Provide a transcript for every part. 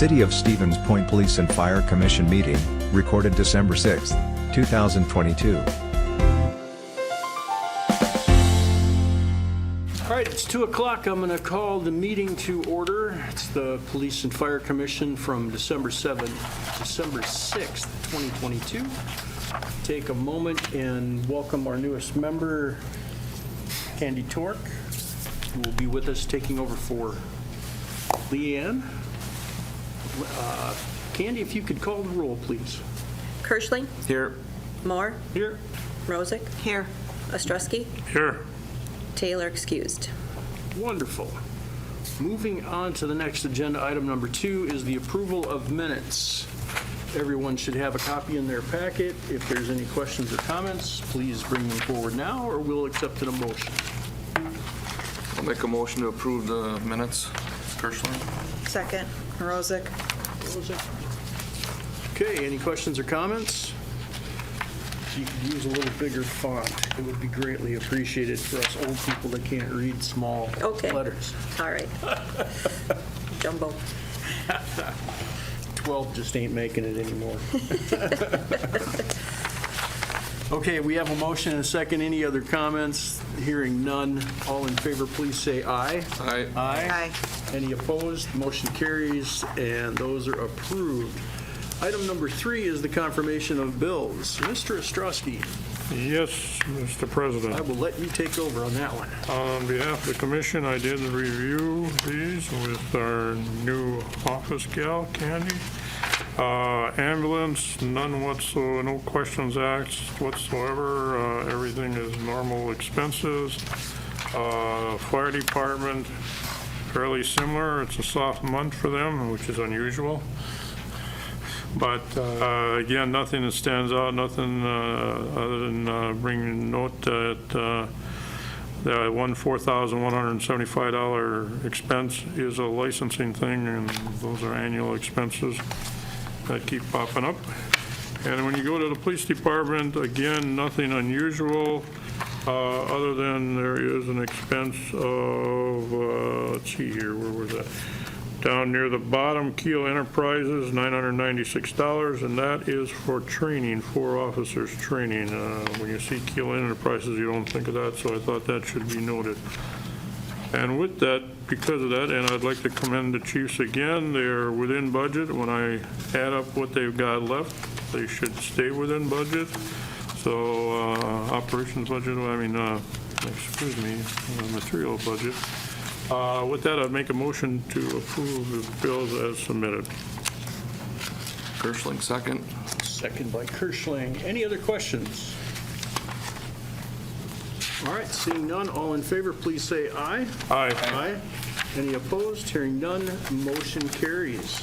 City of Stevens Point Police and Fire Commission meeting, recorded December 6, 2022. All right, it's 2 o'clock. I'm going to call the meeting to order. It's the Police and Fire Commission from December 7th, December 6th, 2022. Take a moment and welcome our newest member, Candy Torque, who will be with us taking over for Leanne. Candy, if you could call the roll, please. Kirschling? Here. Moore? Here. Rosick? Here. Ostrowski? Here. Taylor excused. Wonderful. Moving on to the next agenda, item number 2 is the approval of minutes. Everyone should have a copy in their packet. If there's any questions or comments, please bring them forward now, or we'll accept an motion. I'll make a motion to approve the minutes. Kirschling. Second. Rosick. Okay, any questions or comments? If you could use a little bigger font, it would be greatly appreciated for us old people that can't read small letters. All right. Jumbo. 12 just ain't making it anymore. Okay, we have a motion and a second. Any other comments? Hearing none. All in favor, please say aye. Aye. Aye. Any opposed? Motion carries, and those are approved. Item number 3 is the confirmation of bills. Mr. Ostrowski, Yes, Mr. President. I will let you take over on that one. On behalf of the commission, I did review these with our new office gal, Candy. Ambulance, none whatsoever, no questions asked whatsoever. Everything is normal expenses. Fire department, fairly similar. It's a soft month for them, which is unusual. But again, nothing that stands out, nothing other than bringing note that the one $4,175 expense is a licensing thing, and those are annual expenses that keep popping up. And when you go to the police department, again, nothing unusual, other than there is an expense of, let's see here, where was that? Down near the bottom, Keel Enterprises, $996, and that is for training, 4 officers training. When you see Keel Enterprises, you don't think of that, so I thought that should be noted. And with that, because of that, and I'd like to commend the chiefs again, they're within budget. When I add up what they've got left, they should stay within budget. So operations budget, material budget. With that, I'd make a motion to approve the bills as submitted. Kirschling, second. Second by Kirschling. Any other questions? All right, seeing none, all in favor, please say aye. Aye. Aye. Any opposed? Hearing none, motion carries.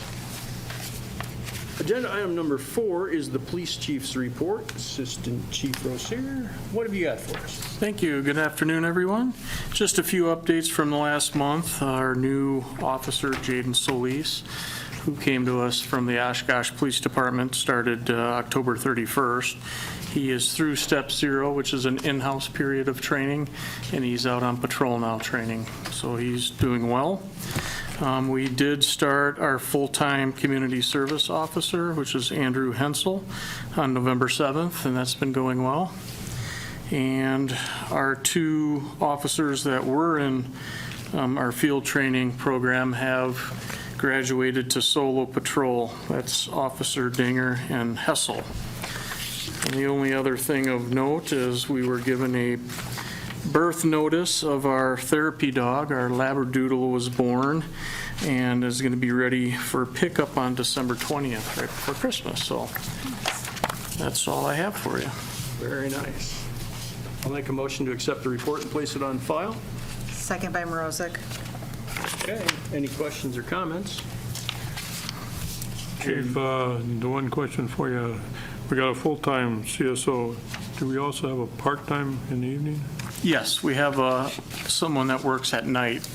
Agenda item number 4 is the police chief's report. Assistant Chief Rossier, what have you got for us? Thank you. Good afternoon, everyone. Just a few updates from the last month. Our new officer, Jaden Solis, who came to us from the Oshkosh Police Department, started October 31st. He is through Step 0, which is an in-house period of training, and he's out on patrol now training. So he's doing well. We did start our full-time community service officer, which is Andrew Hensel, on November 7th, and that's been going well. And our 2 officers that were in our field training program have graduated to solo patrol. That's Officer Dinger and Hessel. And the only other thing of note is we were given a birth notice of our therapy dog. Our Labradoodle was born and is going to be ready for pickup on December 20th, right before Christmas. So that's all I have for you. Very nice. I'll make a motion to accept the report and place it on file. Second by Mrozek. Okay, any questions or comments? Chief, the one question for you, we got a full-time CSO. Do we also have a part-time in the evening? Yes, we have someone that works at night,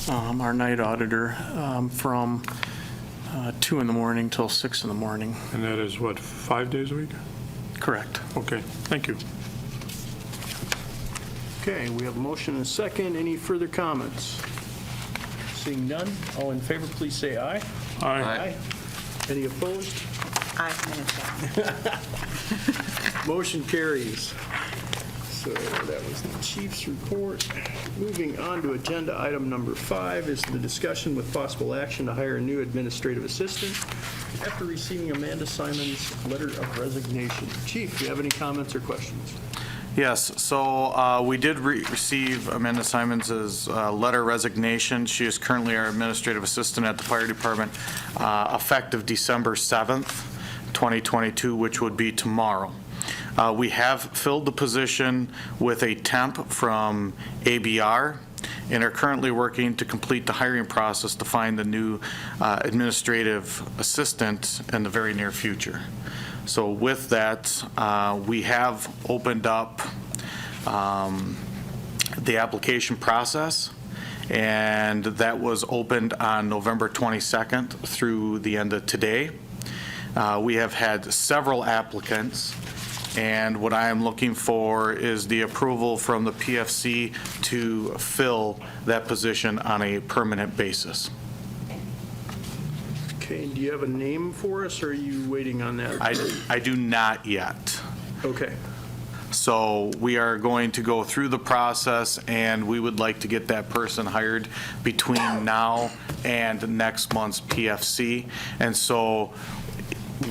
our night auditor, from 2 in the morning till 6 in the morning. And that is what, 5 days a week? Correct. Okay, thank you. Okay, we have a motion and a second. Any further comments? Seeing none, all in favor, please say aye. Aye. Any opposed? Aye. Motion carries. So that was the chief's report. Moving on to agenda item number 5 is the discussion with possible action to hire a new administrative assistant after receiving Amanda Simon's letter of resignation. Chief, do you have any comments or questions? Yes, so we did receive Amanda Simons' letter of resignation. She is currently our administrative assistant at the fire department, effective December 7th, 2022, which would be tomorrow. We have filled the position with a temp from ABR and are currently working to complete the hiring process to find the new administrative assistant in the very near future. So with that, we have opened up the application process, and that was opened on November 22nd through the end of today. We have had several applicants, and what I am looking for is the approval from the PFC to fill that position on a permanent basis. Okay, do you have a name for us, or are you waiting on that? I do not yet. Okay. So we are going to go through the process, and we would like to get that person hired between now and next month's PFC. And so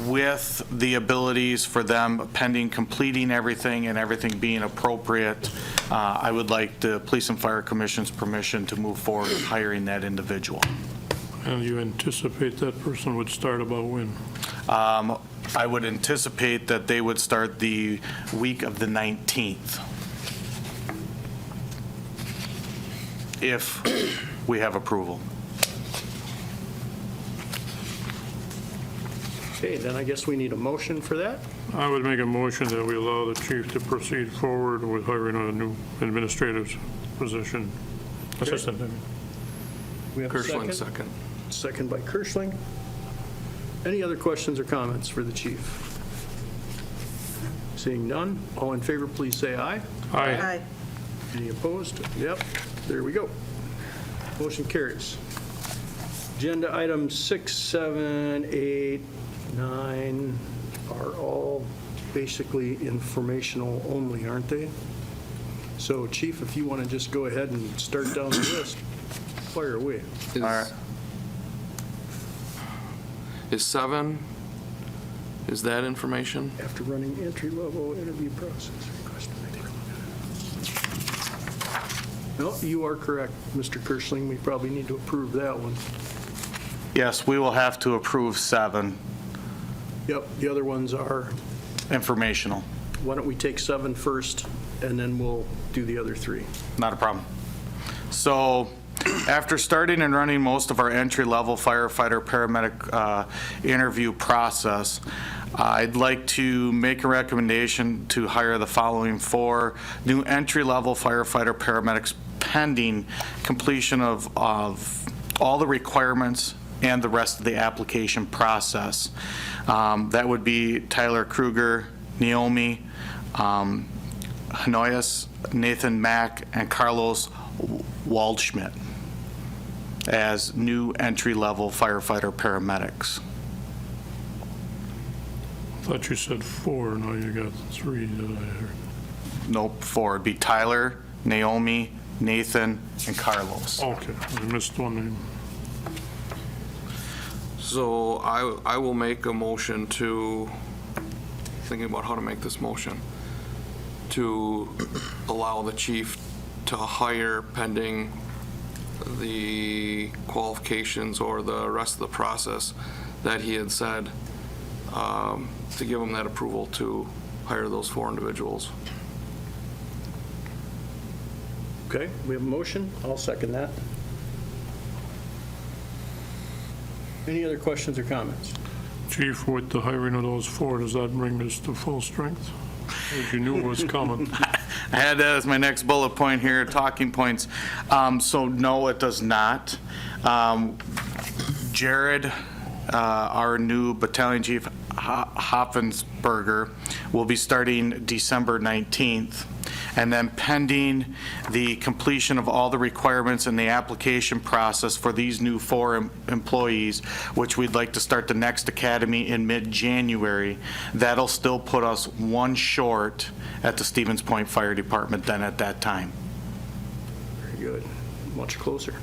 with the abilities for them pending completing everything and everything being appropriate, I would like the Police and Fire Commission's permission to move forward with hiring that individual. And you anticipate that person would start about when? I would anticipate that they would start the week of the 19th, if we have approval. Okay, then I guess we need a motion for that. I would make a motion that we allow the chief to proceed forward with hiring a new administrative position, assistant. I mean. We have a Kirschling, second. Second by Kirschling. Any other questions or comments for the chief? Seeing none, all in favor, please say aye. Aye. Aye. Any opposed? Yep, there we go. Motion carries. Agenda items 6, 7, 8, 9 are all basically informational only, aren't they? So, Chief, if you want to just go ahead and start down the list, fire away. Is- All right. Is 7, is that information? After running entry-level interview process, request to make. No, you are correct, Mr. Kirschling. We probably need to approve that one. Yes, we will have to approve 7, Yep, the other ones are, informational. why don't we take 7 first, and then we'll do the other 3. Not a problem. So after starting and running most of our entry-level firefighter paramedic interview process, I'd like to make a recommendation to hire the following 4 new entry-level firefighter paramedics pending completion of all the requirements and the rest of the application process. That would be Tyler Kruger, Naomi Hanoyas, Nathan Mack, and Carlos Waldschmidt as new entry-level firefighter paramedics. I thought you said 4, now you got 3 that I heard. Nope, 4. It'd be Tyler, Naomi, Nathan, and Carlos. Okay, I missed one name. So I will make a motion to, thinking about how to make this motion, to allow the chief to hire pending the qualifications or the rest of the process that he had said, to give him that approval to hire those 4 individuals. Okay, we have a motion. I'll second that. Any other questions or comments? Chief, with the hiring of those 4, does that bring this to full strength? As you knew it was coming. I had that as my next bullet point here, talking points. So no, it does not. Jared, our new Battalion Chief, Hoffensberger, will be starting December 19th. and then pending the completion of all the requirements in the application process for these new 4 employees, which we'd like to start the next academy in mid-January, that'll still put us 1 short at the Stevens Point Fire Department then at that time. Very good. Much closer.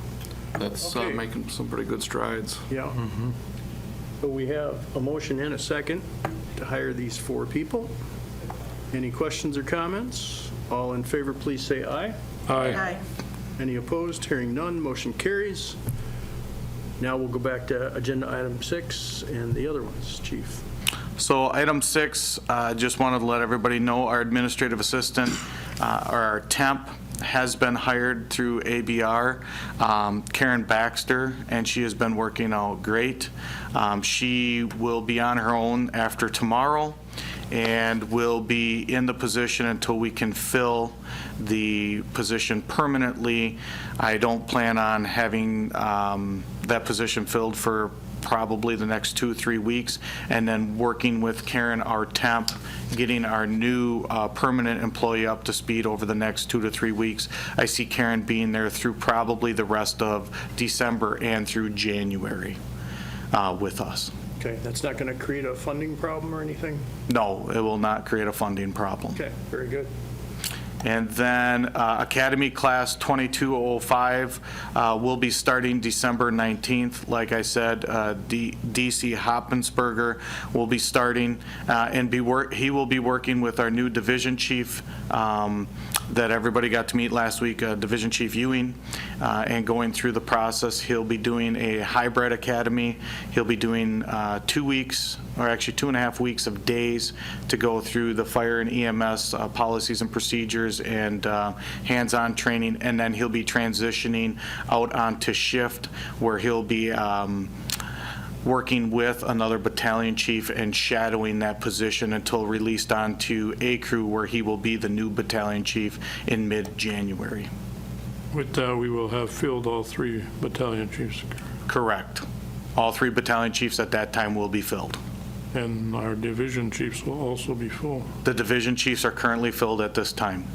That's Okay. making some pretty good strides. Yeah. So we have a motion and a second to hire these 4 people. Any questions or comments? All in favor, please say aye. Aye. Any opposed? Hearing none, motion carries. Now we'll go back to agenda item 6 and the other ones, Chief. So item 6, just wanted to let everybody know our administrative assistant, or our temp, has been hired through ABR, Karen Baxter, and she has been working out great. She will be on her own after tomorrow and will be in the position until we can fill the position permanently. I don't plan on having that position filled for probably the next 2-3 weeks, and then working with Karen, our temp, getting our new permanent employee up to speed over the next 2 to 3 weeks. I see Karen being there through probably the rest of December and through January with us. Okay, that's not going to create a funding problem or anything? No, it will not create a funding problem. Okay, very good. And then Academy Class 2205 will be starting December 19th. Like I said, DC Hoppensberger will be starting, and he will be working with our new Division Chief that everybody got to meet last week, Division Chief Ewing, and going through the process. He'll be doing a hybrid academy. He'll be doing 2 weeks, or actually 2.5 weeks of days to go through the fire and EMS policies and procedures and hands-on training, and then he'll be transitioning out onto shift where he'll be working with another battalion chief and shadowing that position until released onto A crew where he will be the new battalion chief in mid-January. With that, we will have filled all 3 battalion chiefs, Correct. All 3 battalion chiefs at that time will be filled. and our division chiefs will also be full. The division chiefs are currently filled at this time.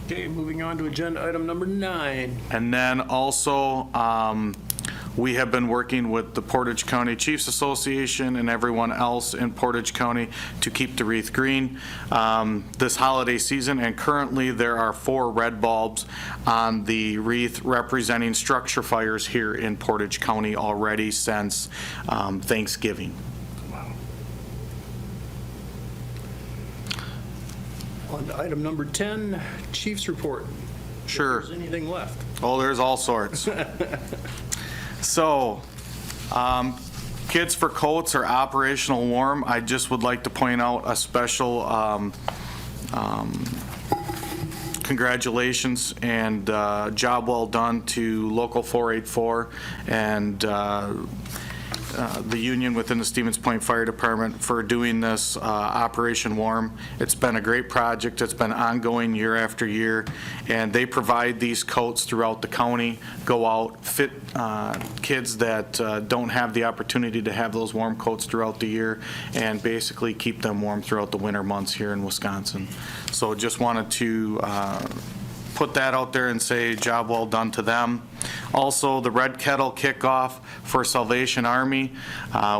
Okay, moving on to agenda item number 9. And then also, we have been working with the Portage County Chiefs Association and everyone else in Portage County to keep the wreath green this holiday season, and currently there are 4 red bulbs on the wreath representing structure fires here in Portage County already since Thanksgiving. On to item number 10, Chief's report. Sure. If there's anything left. Oh, there's all sorts. So, Kids for Coats are operational warm. I just would like to point out a special congratulations and job well done to Local 484 and the union within the Stevens Point Fire Department for doing this Operation Warm. It's been a great project. It's been ongoing year after year, and they provide these coats throughout the county, go out, fit kids that don't have the opportunity to have those warm coats throughout the year, and basically keep them warm throughout the winter months here in Wisconsin. So just wanted to put that out there and say job well done to them. Also, the Red Kettle kickoff for Salvation Army.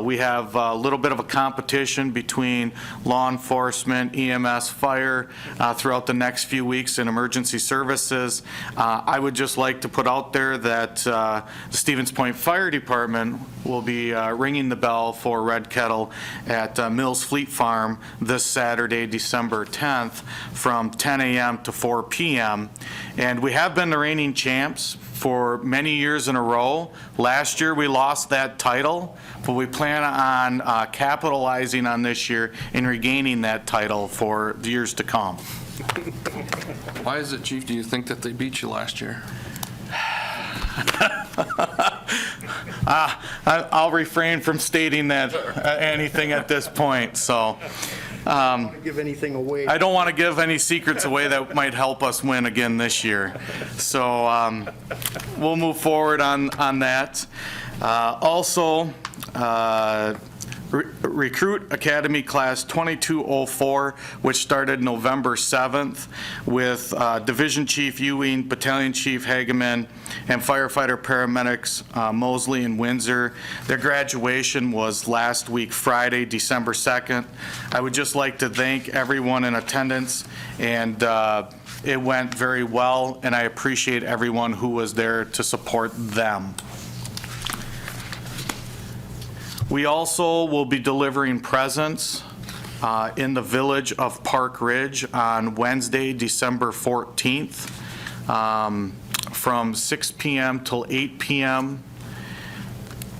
We have a little bit of a competition between law enforcement, EMS, fire throughout the next few weeks in emergency services. I would just like to put out there that the Stevens Point Fire Department will be ringing the bell for Red Kettle at Mills Fleet Farm this Saturday, December 10th from 10 a.m. to 4 p.m. And we have been the reigning champs for many years in a row. Last year we lost that title, but we plan on capitalizing on this year and regaining that title for the years to come. Why is it, Chief, do you think that they beat you last year? I'll refrain from stating that anything at this point, so. Give anything away. I don't want to give any secrets away that might help us win again this year. So we'll move forward on that. Also, Recruit Academy Class 2204, which started November 7th with Division Chief Ewing, Battalion Chief Hageman, and firefighter paramedics Mosley and Windsor. Their graduation was last week, Friday, December 2nd. I would just like to thank everyone in attendance, and it went very well, and I appreciate everyone who was there to support them. We also will be delivering presents in the village of Park Ridge on Wednesday, December 14th, from 6 p.m. till 8 p.m.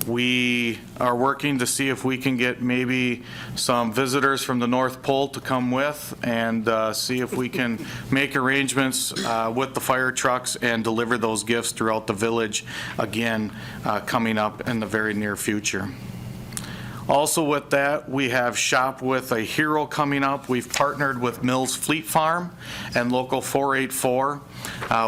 We are working to see if we can get maybe some visitors from the North Pole to come with, and see if we can make arrangements with the fire trucks and deliver those gifts throughout the village, again, coming up in the very near future. Also with that, we have Shop with a Hero coming up. We've partnered with Mills Fleet Farm and Local 484.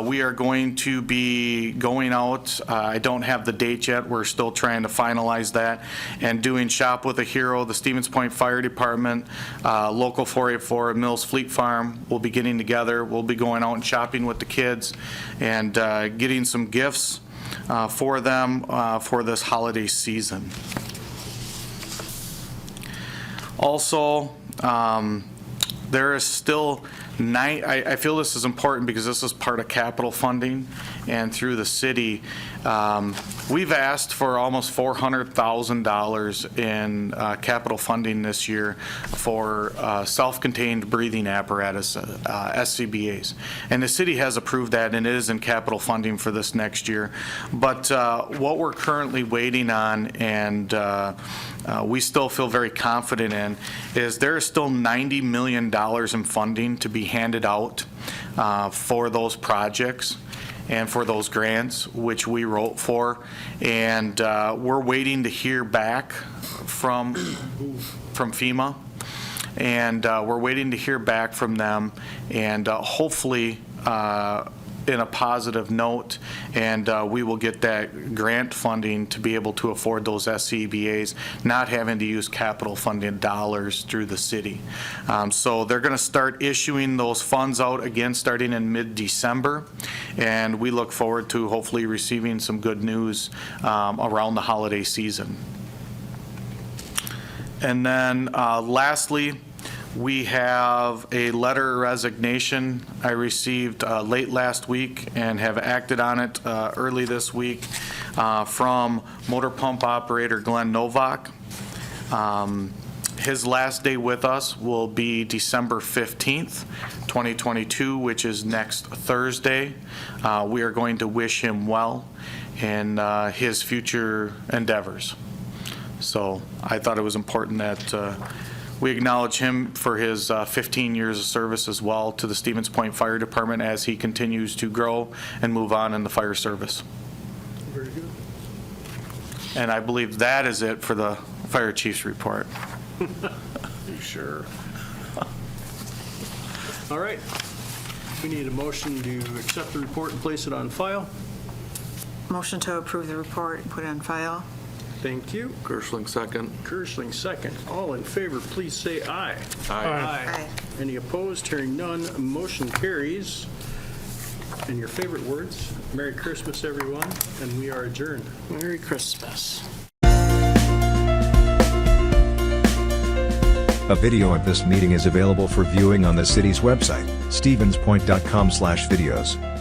We are going to be going out, I don't have the date yet, we're still trying to finalize that, and doing Shop with a Hero. The Stevens Point Fire Department, Local 484, and Mills Fleet Farm will be getting together. We'll be going out and shopping with the kids and getting some gifts for them for this holiday season. Also, there is still I feel this is important because this is part of capital funding, and through the city, we've asked for almost $400,000 in capital funding this year for self-contained breathing apparatus, SCBA's. And the city has approved that, and it is in capital funding for this next year. But what we're currently waiting on, and we still feel very confident in, is there is still $90 million in funding to be handed out for those projects and for those grants, which we wrote for. And we're waiting to hear back from FEMA. And we're waiting to hear back from them, and hopefully in a positive note, and we will get that grant funding to be able to afford those SCBA's, not having to use capital funding dollars through the city. So they're going to start issuing those funds out again starting in mid-December, and we look forward to hopefully receiving some good news around the holiday season. And then lastly, we have a letter of resignation I received late last week and have acted on it early this week from motor pump operator Glenn Novak. His last day with us will be December 15th, 2022, which is next Thursday. We are going to wish him well in his future endeavors. So I thought it was important that we acknowledge him for his 15 years of service as well to the Stevens Point Fire Department as he continues to grow and move on in the fire service. Very good. And I believe that is it for the Fire Chief's report. You sure? All right. We need a motion to accept the report and place it on file. Motion to approve the report and put it on file. Thank you. Gershling, second. Kershling, second. All in favor, please say aye. Aye. Any opposed? Hearing none, motion carries. In your favorite words, Merry Christmas, everyone, and we are adjourned. Merry Christmas. A video of this meeting is available for viewing on the city's website, stevenspoint.com/videos.